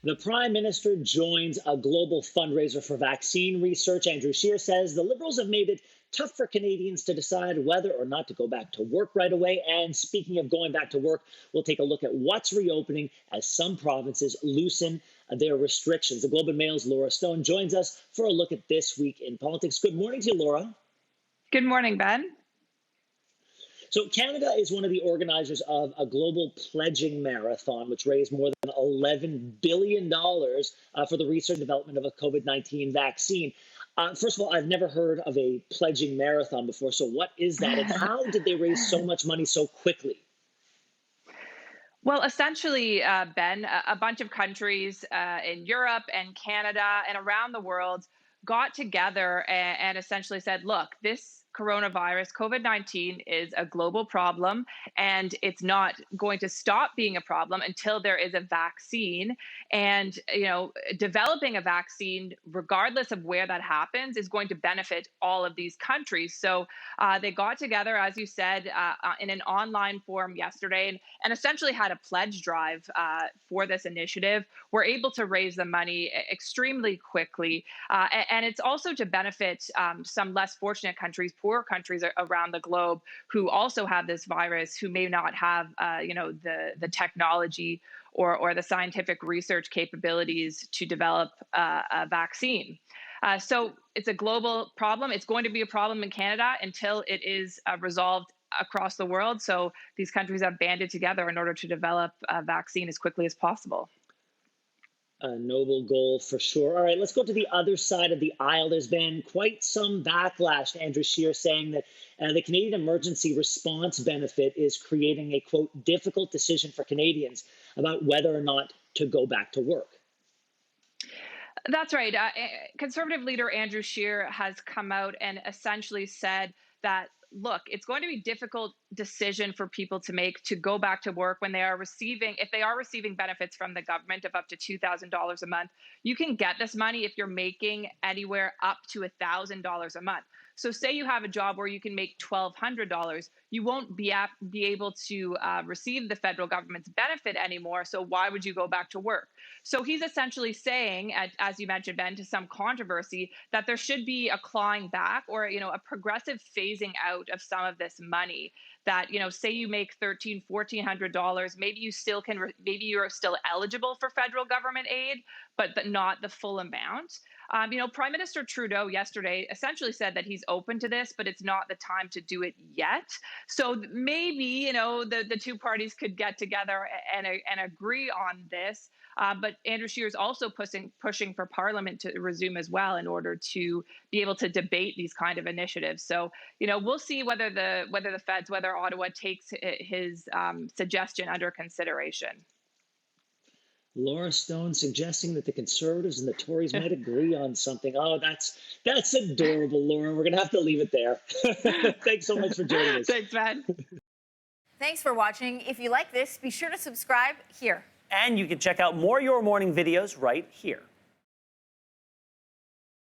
The Prime Minister joins a global fundraiser for vaccine research. Andrew Scheer says the Liberals have made it tough for Canadians to decide whether or not to go back to work right away. And speaking of going back to work, we'll take a look at what's reopening as some provinces loosen their restrictions. The Globe and Mail's Laura Stone joins us for a look at this week in politics. Good morning to you, Laura. Good morning, Ben. So Canada is one of the organizers of a global pledging marathon, which raised more than $11 billion for the research and development of a COVID-19 vaccine. First of all, I've never heard of a pledging marathon before. So what is that? And how did they raise so much money so quickly? Well, essentially, Ben, a bunch of countries in Europe and Canada and around the world got together and essentially said, look, this coronavirus, COVID-19, is a global problem, and it's not going to stop being a problem until there is a vaccine. And, developing a vaccine, regardless of where that happens, is going to benefit all of these countries. So they got together, as you said, in an online forum yesterday and essentially had a pledge drive for this initiative. We're able to raise the money extremely quickly. And it's also to benefit some less fortunate countries, poorer countries around the globe who also have this virus, who may not have, the technology or the scientific research capabilities to develop a vaccine. So it's a global problem. It's going to be a problem in Canada until it is resolved across the world. So these countries have banded together in order to develop a vaccine as quickly as possible. A noble goal for sure. All right, let's go to the other side of the aisle. There's been quite some backlash to Andrew Scheer saying that the Canadian Emergency Response Benefit is creating a, quote, difficult decision for Canadians about whether or not to go back to work. That's right. Conservative leader Andrew Scheer has come out and essentially said that, look, it's going to be a difficult decision for people to make to go back to work when if they are receiving benefits from the government of up to $2,000 a month. You can get this money if you're making anywhere up to $1,000 a month. So say you have a job where you can make $1,200, you won't be able to receive the federal government's benefit anymore. So why would you go back to work? So he's essentially saying, as you mentioned, Ben, to some controversy, that there should be a clawing back or, a progressive phasing out of some of this money. That, say you make $1,300, $1,400, maybe you still maybe you're still eligible for federal government aid, but not the full amount. Prime Minister Trudeau yesterday essentially said that he's open to this, but it's not the time to do it yet. So maybe, the two parties could get together and agree on this. But Andrew Scheer is also pushing for Parliament to resume as well in order to be able to debate these kind of initiatives. So, we'll see whether the feds, whether Ottawa takes his suggestion under consideration. Laura Stone suggesting that the Conservatives and the Tories might agree on something. Oh, that's adorable, Laura. We're going to have to leave it there. Thanks so much for joining us. Thanks, man. Thanks for watching. If you like this, be sure to subscribe here. And you can check out more Your Morning videos right here.